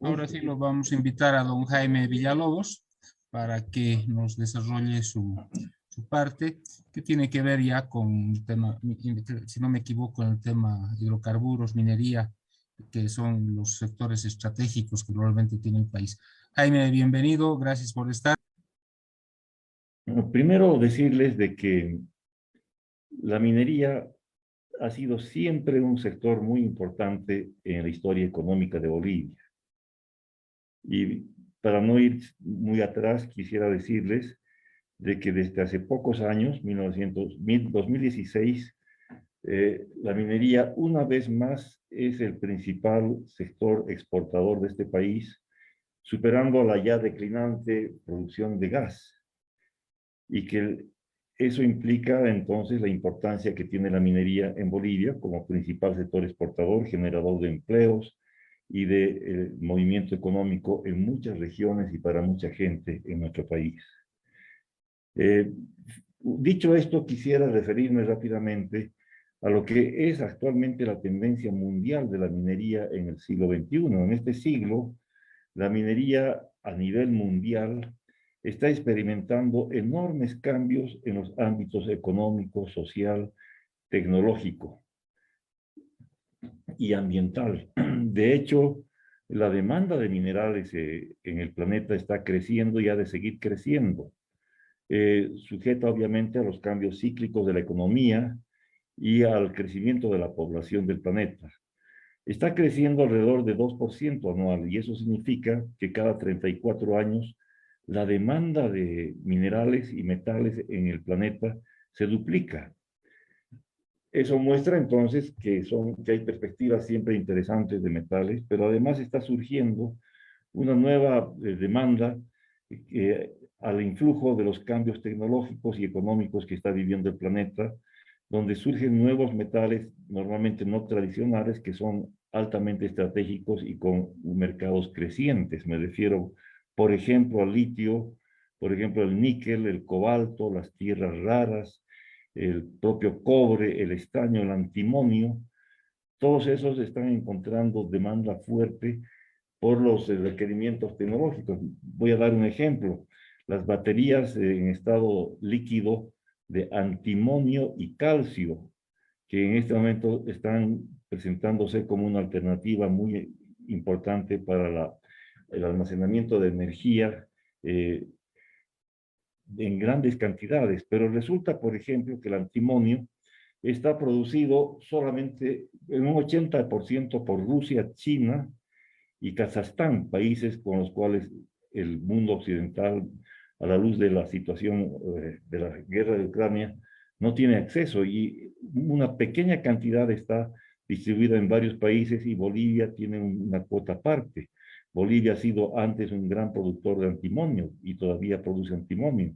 Ahora sí lo vamos a invitar a don Jaime Villalobos para que nos desarrolle su parte, que tiene que ver ya con el tema, si no me equivoco, en el tema hidrocarburos, minería, que son los sectores estratégicos que normalmente tiene el país. Jaime, bienvenido, gracias por estar. Bueno, primero decirles de que la minería ha sido siempre un sector muy importante en la historia económica de Bolivia. Y para no ir muy atrás, quisiera decirles de que desde hace pocos años, 2016, la minería una vez más es el principal sector exportador de este país, superando la ya declinante producción de gas. Y que eso implica entonces la importancia que tiene la minería en Bolivia como principal sector exportador, generador de empleos y de movimiento económico en muchas regiones y para mucha gente en nuestro país. Dicho esto, quisiera referirme rápidamente a lo que es actualmente la tendencia mundial de la minería en el siglo XXI. En este siglo, la minería a nivel mundial está experimentando enormes cambios en los ámbitos económico, social, tecnológico y ambiental. De hecho, la demanda de minerales en el planeta está creciendo y ha de seguir creciendo, sujeta obviamente a los cambios cíclicos de la economía y al crecimiento de la población del planeta. Está creciendo alrededor de 2% anual y eso significa que cada 34 años la demanda de minerales y metales en el planeta se duplica. Eso muestra entonces que hay perspectivas siempre interesantes de metales, pero además está surgiendo una nueva demanda al influjo de los cambios tecnológicos y económicos que está viviendo el planeta, donde surgen nuevos metales normalmente no tradicionales que son altamente estratégicos y con mercados crecientes. Me refiero, por ejemplo, al litio, por ejemplo, el níquel, el cobalto, las tierras raras, el propio cobre, el estaño, el antimonio. Todos esos están encontrando demanda fuerte por los requerimientos tecnológicos. Voy a dar un ejemplo. Las baterías en estado líquido de antimonio y calcio, que en este momento están presentándose como una alternativa muy importante para el almacenamiento de energía en grandes cantidades. Pero resulta, por ejemplo, que el antimonio está producido solamente en un 80% por Rusia, China y Kazajstán, países con los cuales el mundo occidental, a la luz de la situación de la guerra de Ucrania, no tiene acceso y una pequeña cantidad está distribuida en varios países y Bolivia tiene una cuota aparte. Bolivia ha sido antes un gran productor de antimonio y todavía produce antimonio.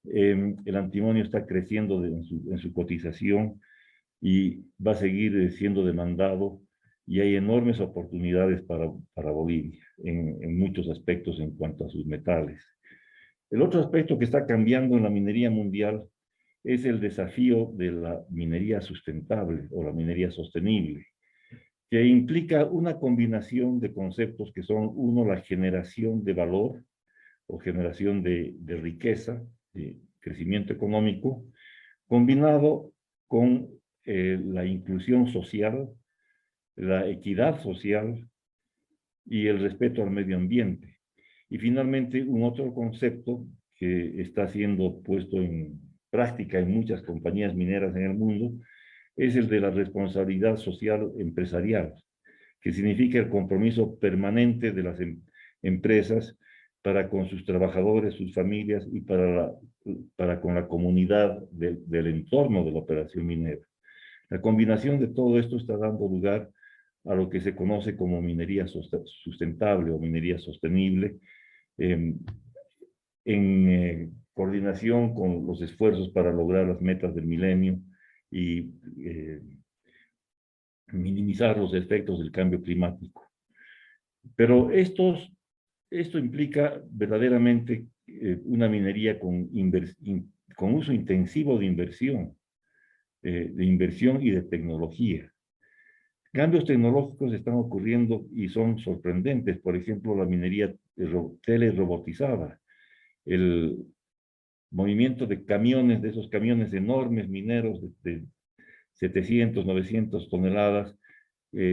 El antimonio está creciendo en su cotización y va a seguir siendo demandado y hay enormes oportunidades para Bolivia en muchos aspectos en cuanto a sus metales. El otro aspecto que está cambiando en la minería mundial es el desafío de la minería sustentable o la minería sostenible, que implica una combinación de conceptos que son, uno, la generación de valor o generación de riqueza, de crecimiento económico, combinado con la inclusión social, la equidad social y el respeto al medio ambiente. Y finalmente, un otro concepto que está siendo puesto en práctica en muchas compañías mineras en el mundo es el de la responsabilidad social empresarial, que significa el compromiso permanente de las empresas para con sus trabajadores, sus familias y para con la comunidad del entorno de la operación minera. La combinación de todo esto está dando lugar a lo que se conoce como minería sustentable o minería sostenible, en coordinación con los esfuerzos para lograr las metas del milenio y minimizar los efectos del cambio climático. Pero esto implica verdaderamente una minería con uso intensivo de inversión y de tecnología. Cambios tecnológicos están ocurriendo y son sorprendentes. Por ejemplo, la minería telerobotizada, el movimiento de camiones, de esos camiones enormes mineros de 700, 900 toneladas,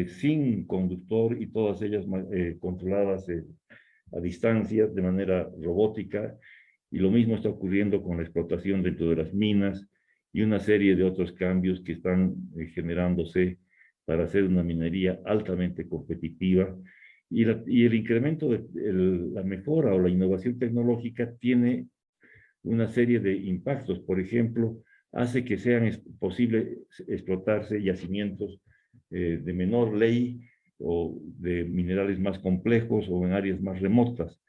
sin conductor y todas ellas controladas a distancia de manera robótica. Y lo mismo está ocurriendo con la explotación dentro de las minas y una serie de otros cambios que están generándose para hacer una minería altamente competitiva. Y el incremento de la mejora o la innovación tecnológica tiene una serie de impactos. Por ejemplo, hace que sean posible explotarse yacimientos de menor ley o de minerales más complejos o en áreas más remotas.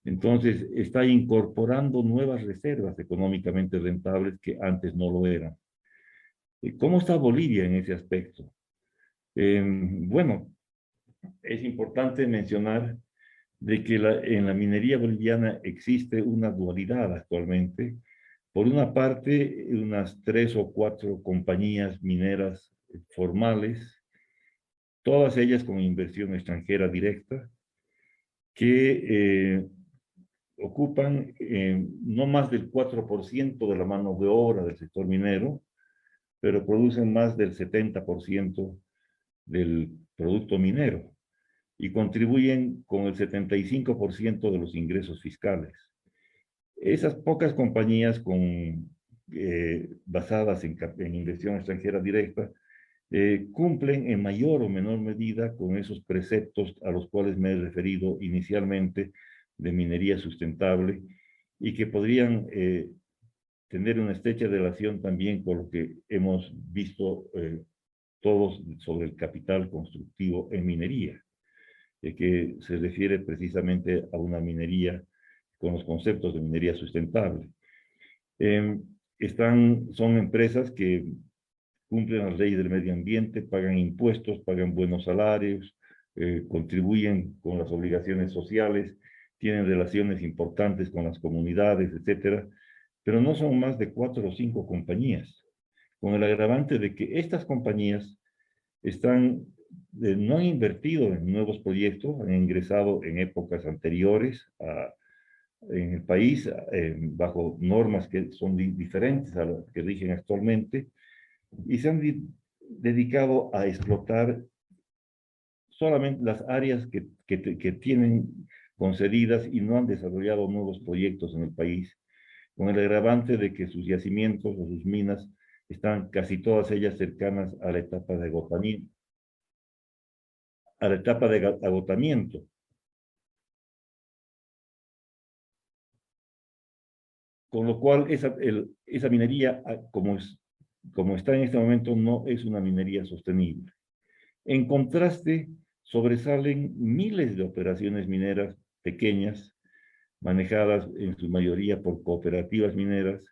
Entonces, está incorporando nuevas reservas económicamente rentables que antes no lo eran. ¿Cómo está Bolivia en ese aspecto? Bueno, es importante mencionar de que en la minería boliviana existe una dualidad actualmente. Por una parte, unas 3 o 4 compañías mineras formales, todas ellas con inversión extranjera directa, que ocupan no más del 4% de la mano de obra del sector minero, pero producen más del 70% del producto minero y contribuyen con el 75% de los ingresos fiscales. Esas pocas compañías basadas en inversión extranjera directa cumplen en mayor o menor medida con esos preceptos a los cuales me he referido inicialmente de minería sustentable y que podrían tener una estrecha relación también con lo que hemos visto todos sobre el capital constructivo en minería, que se refiere precisamente a una minería con los conceptos de minería sustentable. Son empresas que cumplen las leyes del medio ambiente, pagan impuestos, pagan buenos salarios, contribuyen con las obligaciones sociales, tienen relaciones importantes con las comunidades, etcétera, pero no son más de 4 o 5 compañías, con el agravante de que estas compañías no han invertido en nuevos proyectos, han ingresado en épocas anteriores en el país bajo normas que son diferentes a las que rigen actualmente y se han dedicado a explotar solamente las áreas que tienen concedidas y no han desarrollado nuevos proyectos en el país, con el agravante de que sus yacimientos o sus minas están casi todas ellas cercanas a la etapa de agotamiento. Con lo cual, esa minería, como está en este momento, no es una minería sostenible. En contraste, sobresalen miles de operaciones mineras pequeñas, manejadas en su mayoría por cooperativas mineras,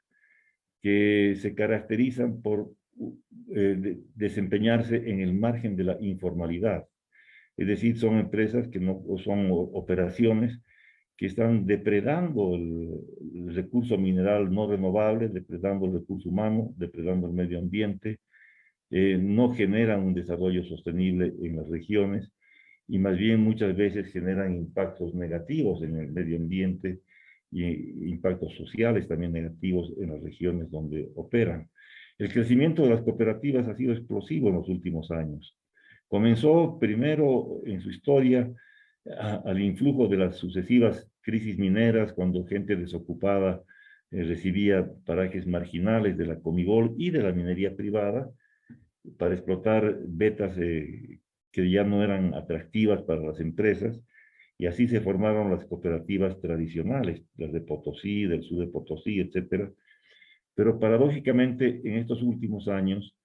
que se caracterizan por desempeñarse en el margen de la informalidad. Es decir, son empresas que no son operaciones que están depredando el recurso mineral no renovable, depredando el recurso humano, depredando el medio ambiente, no generan un desarrollo sostenible en las regiones y más bien muchas veces generan impactos negativos en el medio ambiente y impactos sociales también negativos en las regiones donde operan. El crecimiento de las cooperativas ha sido explosivo en los últimos años. Comenzó primero en su historia al influjo de las sucesivas crisis mineras, cuando gente desocupada recibía parajes marginales de la Comibol y de la minería privada para explotar vetas que ya no eran atractivas para las empresas, y así se formaron las cooperativas tradicionales, las de Potosí, del sur de Potosí, etcétera. Pero paradójicamente, en estos últimos años,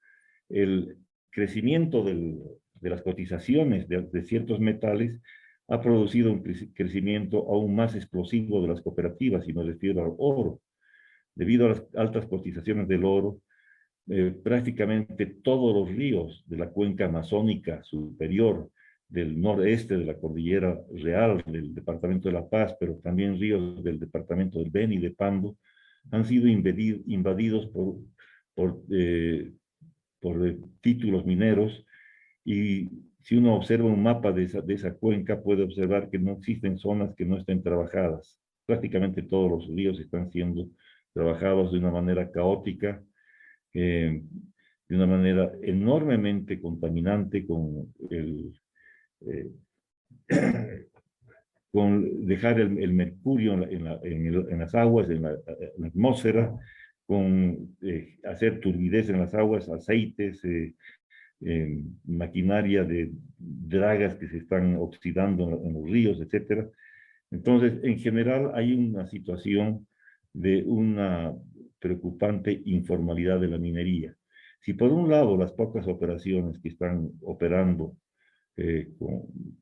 el crecimiento de las cotizaciones de ciertos metales ha producido un crecimiento aún más explosivo de las cooperativas, y me refiero al oro. Debido a las altas cotizaciones del oro, prácticamente todos los ríos de la cuenca amazónica superior, del noreste de la cordillera real, del departamento de La Paz, pero también ríos del departamento del Beni y de Pando, han sido invadidos por títulos mineros y si uno observa un mapa de esa cuenca, puede observar que no existen zonas que no estén trabajadas. Prácticamente todos los ríos están siendo trabajados de una manera caótica, de una manera enormemente contaminante eh, con dejar el mercurio en las aguas, en la atmósfera, con hacer turbidez en las aguas, aceites, maquinaria de dragas que se están oxidando en los ríos, etcétera. Entonces, en general hay una situación de una preocupante informalidad de la minería. Si por un lado las pocas operaciones que están operando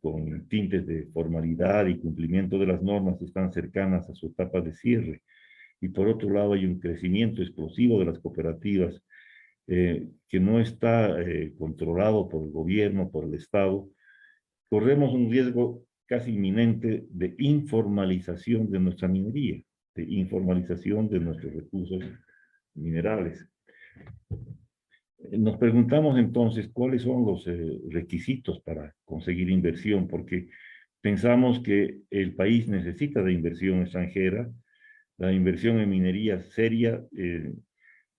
con tintes de formalidad y cumplimiento de las normas están cercanas a su etapa de cierre, y por otro lado hay un crecimiento explosivo de las cooperativas que no está controlado por el gobierno, por el Estado, corremos un riesgo casi inminente de informalización de nuestra minería, de informalización de nuestros recursos minerales. Nos preguntamos entonces cuáles son los requisitos para conseguir inversión, porque pensamos que el país necesita de inversión extranjera. La inversión en minería seria,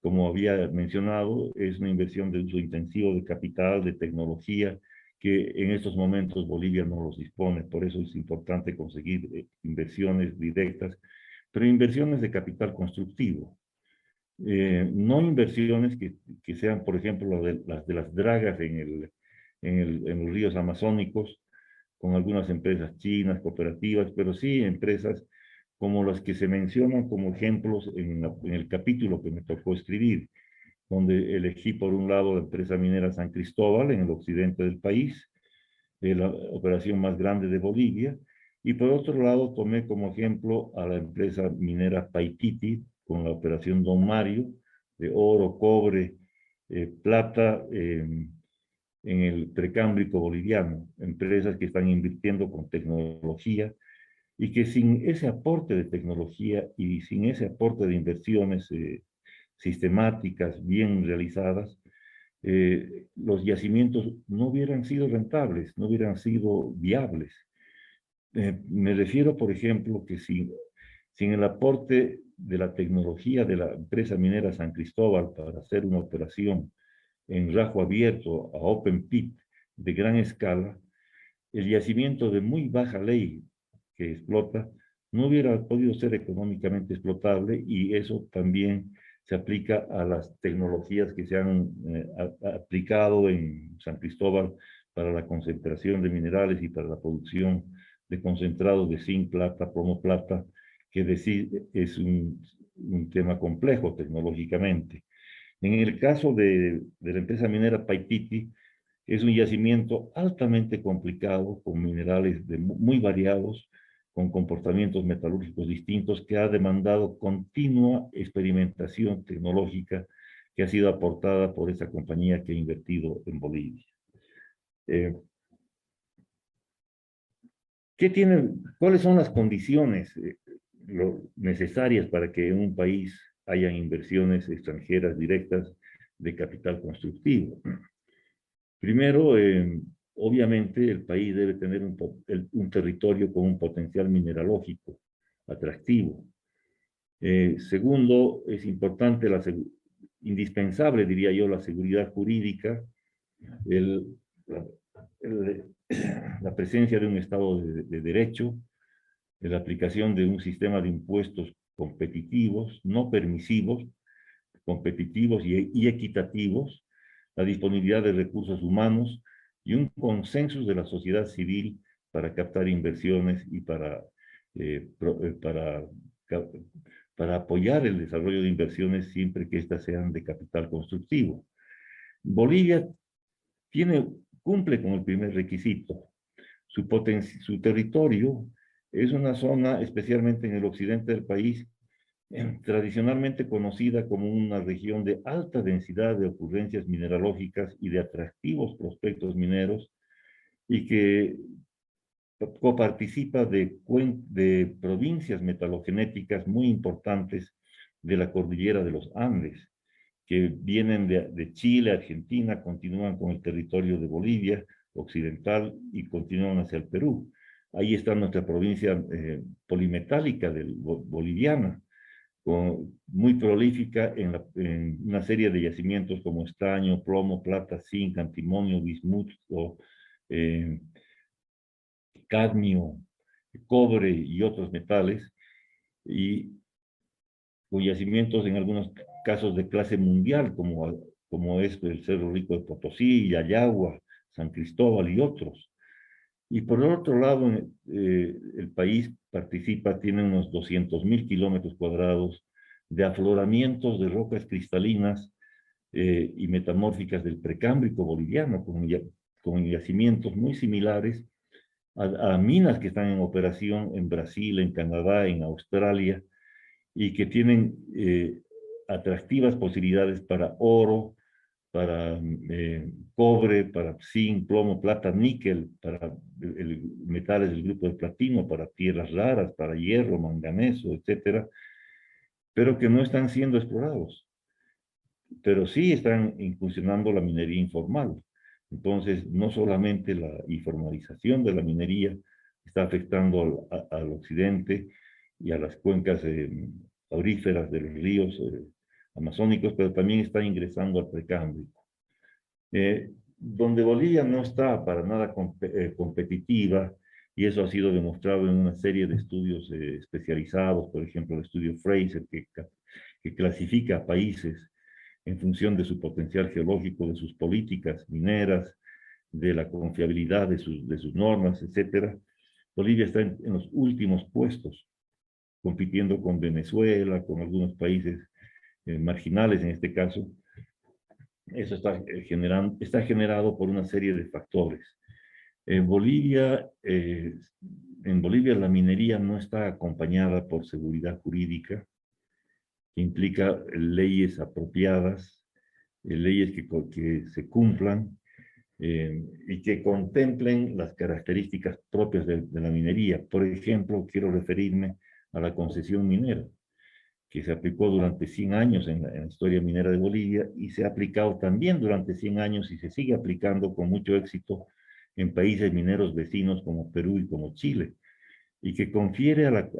como había mencionado, es una inversión de uso intensivo de capital, de tecnología, que en estos momentos Bolivia no los dispone. Por eso es importante conseguir inversiones directas, pero inversiones de capital constructivo. No inversiones que sean, por ejemplo, las de las dragas en los ríos amazónicos, con algunas empresas chinas, cooperativas, pero sí empresas como las que se mencionan como ejemplos en el capítulo que me tocó escribir, donde elegí por un lado la empresa minera San Cristóbal en el occidente del país, la operación más grande de Bolivia, y por otro lado tomé como ejemplo a la empresa minera Paititi con la operación Don Mario, de oro, cobre, plata, en el precámbrico boliviano, empresas que están invirtiendo con tecnología y que sin ese aporte de tecnología y sin ese aporte de inversiones sistemáticas, bien realizadas, los yacimientos no hubieran sido rentables, no hubieran sido viables. Me refiero, por ejemplo, que sin el aporte de la tecnología de la empresa minera San Cristóbal para hacer una operación en rajo abierto a open pit de gran escala, el yacimiento de muy baja ley que explota no hubiera podido ser económicamente explotable, y eso también se aplica a las tecnologías que se han aplicado en San Cristóbal para la concentración de minerales y para la producción de concentrados de zinc, plata, plomo, plata, que decir es un tema complejo tecnológicamente. En el caso de la empresa minera Paititi, es un yacimiento altamente complicado, con minerales muy variados, con comportamientos metalúrgicos distintos, que ha demandado continua experimentación tecnológica que ha sido aportada por esa compañía que ha invertido en Bolivia. ¿Cuáles son las condiciones necesarias para que en un país haya inversiones extranjeras directas de capital constructivo? Primero, obviamente el país debe tener un territorio con un potencial mineralógico atractivo. Segundo, es importante, indispensable, diría yo, la seguridad jurídica, la presencia de un Estado de Derecho, la aplicación de un sistema de impuestos competitivos, no permisivos, competitivos y equitativos, la disponibilidad de recursos humanos y un consenso de la sociedad civil para captar inversiones y para apoyar el desarrollo de inversiones siempre que éstas sean de capital constructivo. Bolivia cumple con el primer requisito. Su territorio es una zona, especialmente en el occidente del país, tradicionalmente conocida como una región de alta densidad de ocurrencias mineralógicas y de atractivos prospectos mineros, y que coparticipa de provincias metalogenéticas muy importantes de la cordillera de los Andes, que vienen de Chile, Argentina, continúan con el territorio de Bolivia occidental y continúan hacia el Perú. Ahí está nuestra provincia polimetálica boliviana, muy prolífica en una serie de yacimientos como estaño, plomo, plata, zinc, antimonio, bismuto, cadmio, cobre y otros metales, y con yacimientos en algunos casos de clase mundial, como es el Cerro Rico de Potosí, Yayagua, San Cristóbal y otros. Y por el otro lado, el país participa, tiene unos 200.000 kilómetros cuadrados de afloramientos de rocas cristalinas y metamórficas del Precámbrico boliviano, con yacimientos muy similares a minas que están en operación en Brasil, en Canadá, en Australia, y que tienen atractivas posibilidades para oro, para cobre, para zinc, plomo, plata, níquel, para metales del grupo de platino, para tierras raras, para hierro, manganeso, etcétera, pero que no están siendo explorados. Pero sí están incursionando la minería informal. Entonces, no solamente la informalización de la minería está afectando al occidente y a las cuencas auríferas de los ríos amazónicos, pero también está ingresando al Precámbrico. Donde Bolivia no está para nada competitiva, y eso ha sido demostrado en una serie de estudios especializados, por ejemplo, el estudio Fraser, que clasifica a países en función de su potencial geológico, de sus políticas mineras, de la confiabilidad de sus normas, etc. Bolivia está en los últimos puestos, compitiendo con Venezuela, con algunos países marginales en este caso. Eso está generado por una serie de factores. En Bolivia la minería no está acompañada por seguridad jurídica, que implica leyes apropiadas, leyes que se cumplan y que contemplen las características propias de la minería. Por ejemplo, quiero referirme a la concesión minera, que se aplicó durante 100 años en la historia minera de Bolivia y se ha aplicado también durante 100 años y se sigue aplicando con mucho éxito en países mineros vecinos como Perú y como Chile, y que confiere al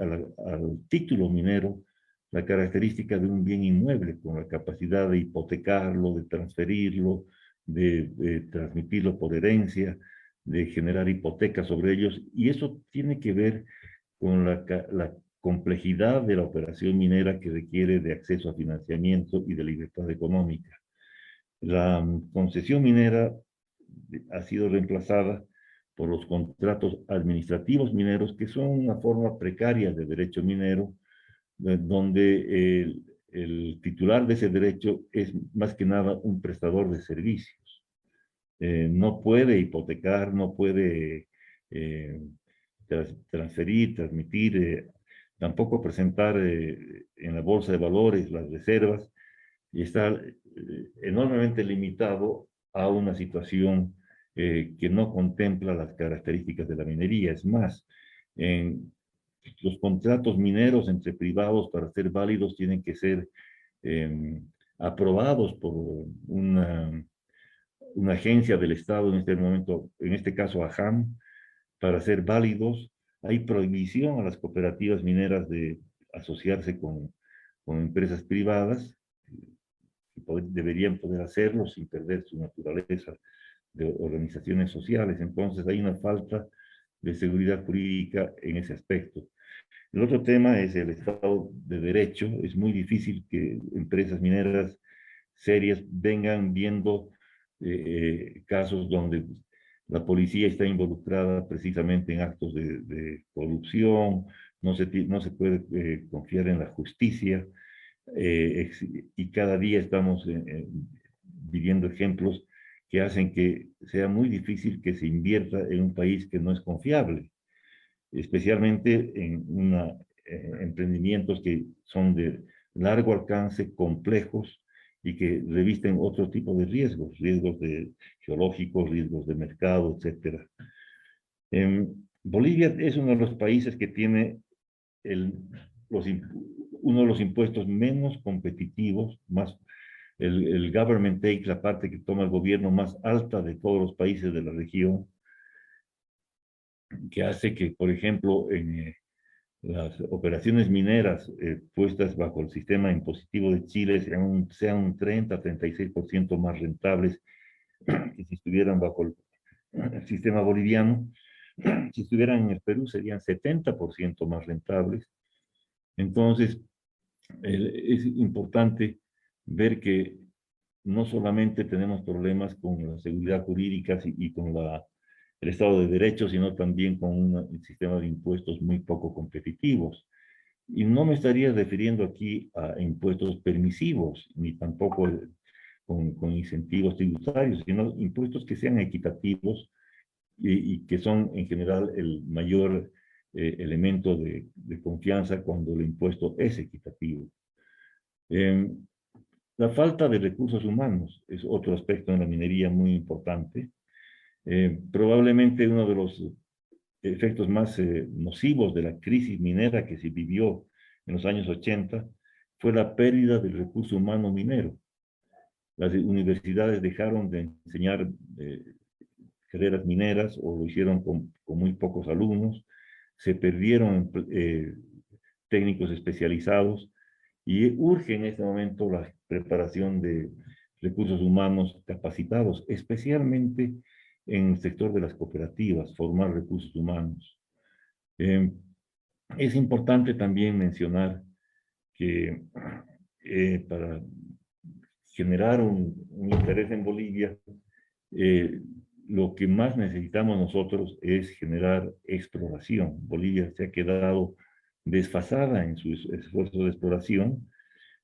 título minero la característica de un bien inmueble, con la capacidad de hipotecarlo, de transferirlo, de transmitirlo por herencia, de generar hipotecas sobre ellos, y eso tiene que ver con la complejidad de la operación minera que requiere de acceso a financiamiento y de libertad económica. La concesión minera ha sido reemplazada por los contratos administrativos mineros, que son una forma precaria de derecho minero, donde el titular de ese derecho es más que nada un prestador de servicios. No puede hipotecar, no puede transferir, transmitir, tampoco presentar en la bolsa de valores las reservas, y está enormemente limitado a una situación que no contempla las características de la minería. Es más, los contratos mineros entre privados, para ser válidos, tienen que ser aprobados por una agencia del Estado, en este momento, en este caso AJAM, para ser válidos. Hay prohibición a las cooperativas mineras de asociarse con empresas privadas, deberían poder hacerlo sin perder su naturaleza de organizaciones sociales. Entonces hay una falta de seguridad jurídica en ese aspecto. El otro tema es el Estado de Derecho. Es muy difícil que empresas mineras serias vengan viendo casos donde la policía está involucrada precisamente en actos de corrupción, no se puede confiar en la justicia, y cada día estamos viviendo ejemplos que hacen que sea muy difícil que se invierta en un país que no es confiable, especialmente en emprendimientos que son de largo alcance, complejos, y que revisten otro tipo de riesgos geológicos, riesgos de mercado, etc. Bolivia es uno de los países que tiene uno de los impuestos menos competitivos, más el government take, la parte que toma el gobierno más alta de todos los países de la región, que hace que, por ejemplo, en las operaciones mineras puestas bajo el sistema impositivo de Chile sean un 30-36% más rentables que si estuvieran bajo el sistema boliviano. Si estuvieran en el Perú serían 70% más rentables. Entonces, es importante ver que no solamente tenemos problemas con la seguridad jurídica y con el Estado de Derecho, sino también con un sistema de impuestos muy poco competitivos. Y no me estaría refiriendo aquí a impuestos permisivos, ni tampoco con incentivos tributarios, sino impuestos que sean equitativos y que son en general el mayor elemento de confianza cuando el impuesto es equitativo. La falta de recursos humanos es otro aspecto en la minería muy importante. Probablemente uno de los efectos más nocivos de la crisis minera que se vivió en los años 80 fue la pérdida del recurso humano minero. Las universidades dejaron de enseñar carreras mineras o lo hicieron con muy pocos alumnos, se perdieron técnicos especializados y urge en este momento la preparación de recursos humanos capacitados, especialmente en el sector de las cooperativas, formar recursos humanos. Es importante también mencionar que para generar un interés en Bolivia, lo que más necesitamos nosotros es generar exploración. Bolivia se ha quedado desfasada en sus esfuerzos de exploración,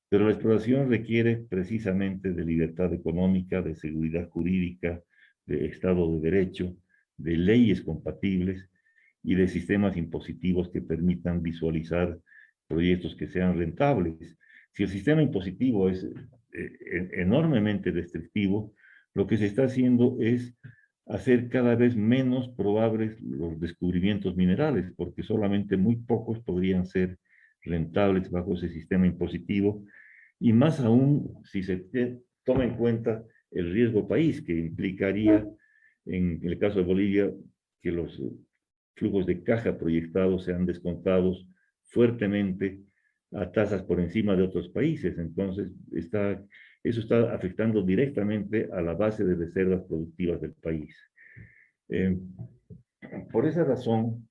pero la exploración requiere precisamente de libertad económica, de seguridad jurídica, de Estado de Derecho, de leyes compatibles y de sistemas impositivos que permitan visualizar proyectos que sean rentables. Si el sistema impositivo es enormemente restrictivo, lo que se está haciendo es hacer cada vez menos probables los descubrimientos minerales, porque solamente muy pocos podrían ser rentables bajo ese sistema impositivo, y más aún si se toma en cuenta el riesgo país, que implicaría, en el caso de Bolivia, que los flujos de caja proyectados sean descontados fuertemente a tasas por encima de otros países. Entonces, eso está afectando directamente a la base de reservas productivas del país. Por esa razón,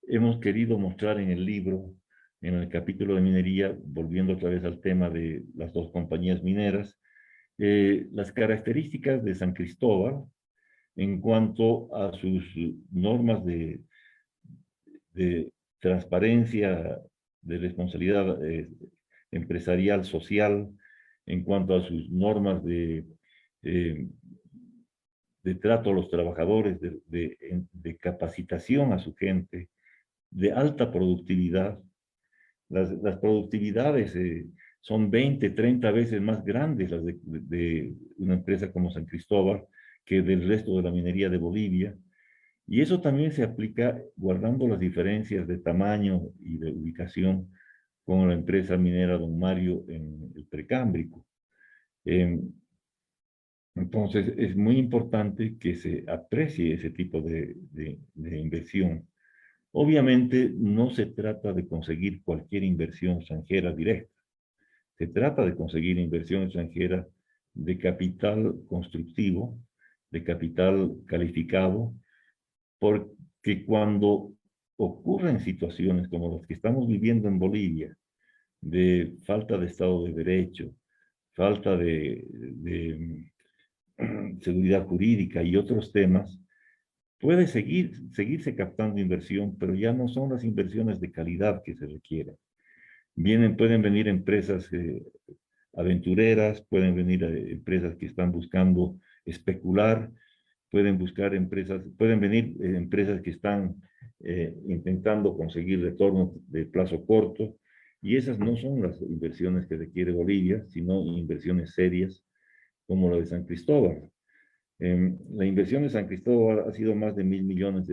hemos querido mostrar en el libro, en el capítulo de minería, volviendo otra vez al tema de las dos compañías mineras, las características de San Cristóbal en cuanto a sus normas de transparencia, de responsabilidad empresarial, social, en cuanto a sus normas de trato a los trabajadores, de capacitación a su gente, de alta productividad. Las productividades son 20, 30 veces más grandes las de una empresa como San Cristóbal que del resto de la minería de Bolivia. Y eso también se aplica guardando las diferencias de tamaño y de ubicación con la empresa minera Don Mario en el Precámbrico. Entonces, es muy importante que se aprecie ese tipo de inversión. Obviamente, no se trata de conseguir cualquier inversión extranjera directa. Se trata de conseguir inversión extranjera de capital constructivo, de capital calificado, porque cuando ocurren situaciones como las que estamos viviendo en Bolivia, de falta de Estado de Derecho, falta de seguridad jurídica y otros temas, puede seguirse captando inversión, pero ya no son las inversiones de calidad que se requieren. Pueden venir empresas aventureras, pueden venir empresas que están buscando especular, pueden venir empresas que están intentando conseguir retornos de plazo corto, y esas no son las inversiones que requiere Bolivia, sino inversiones serias como la de San Cristóbal. La inversión de San Cristóbal ha sido más de $1.000 millones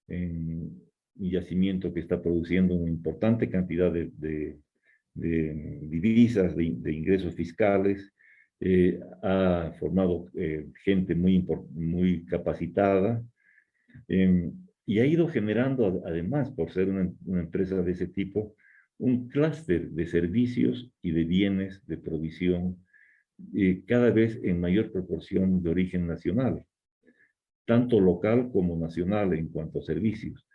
en un yacimiento que está produciendo una importante cantidad de divisas, de ingresos fiscales, ha formado gente muy capacitada, y ha ido generando, además, por ser una empresa de ese tipo, un clúster de servicios y de bienes de provisión cada vez en mayor proporción de origen nacional, tanto local como nacional en cuanto a servicios.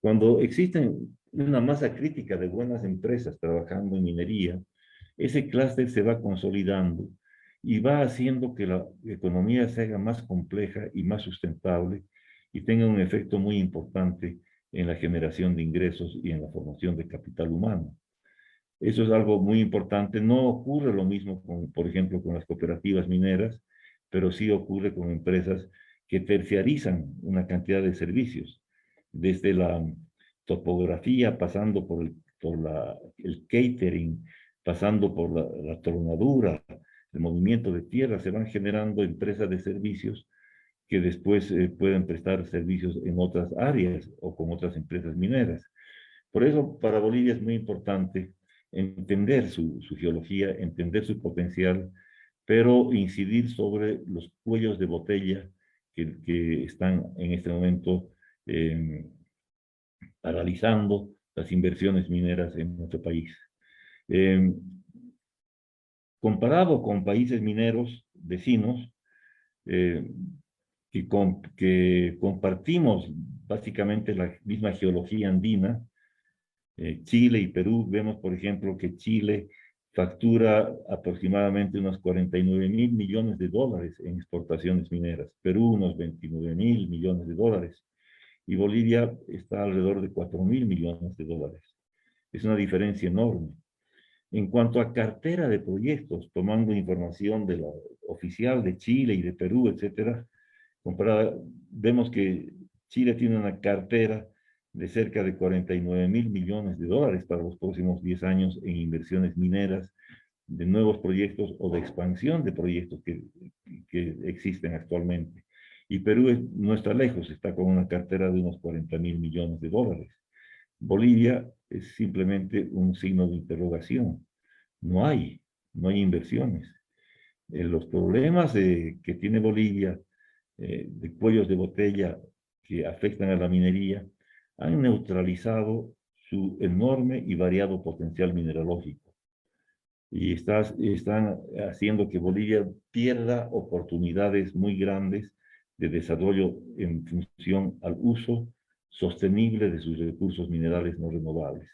Cuando existen una masa crítica de buenas empresas trabajando en minería, ese clúster se va consolidando y va haciendo que la economía se haga más compleja y más sustentable y tenga un efecto muy importante en la generación de ingresos y en la formación de capital humano. Eso es algo muy importante. No ocurre lo mismo, por ejemplo, con las cooperativas mineras, pero sí ocurre con empresas que terciarizan una cantidad de servicios, desde la topografía, pasando el catering, pasando por la tronadura, el movimiento de tierra, se van generando empresas de servicios que después pueden prestar servicios en otras áreas o con otras empresas mineras. Por eso, para Bolivia es muy importante entender su geología, entender su potencial, pero incidir sobre los cuellos de botella que están en este momento paralizando las inversiones mineras en nuestro país. Comparado con países mineros vecinos, que compartimos básicamente la misma geología andina, Chile y Perú, vemos por ejemplo que Chile factura aproximadamente unos 49.000 millones de dólares en exportaciones mineras, Perú unos 29.000 millones de dólares y Bolivia está alrededor de 4.000 millones de dólares. Es una diferencia enorme. En cuanto a cartera de proyectos, tomando información de la oficial de Chile y de Perú, etcétera, vemos que Chile tiene una cartera de cerca de 49.000 millones de dólares para los próximos 10 años en inversiones mineras, de nuevos proyectos o de expansión de proyectos que existen actualmente. Y Perú no está lejos, está con una cartera de unos 40.000 millones de dólares. Bolivia es simplemente un signo de interrogación. No hay inversiones. Los problemas que tiene Bolivia de cuellos de botella que afectan a la minería han neutralizado su enorme y variado potencial mineralógico. Y están haciendo que Bolivia pierda oportunidades muy grandes de desarrollo en función al uso sostenible de sus recursos minerales no renovables.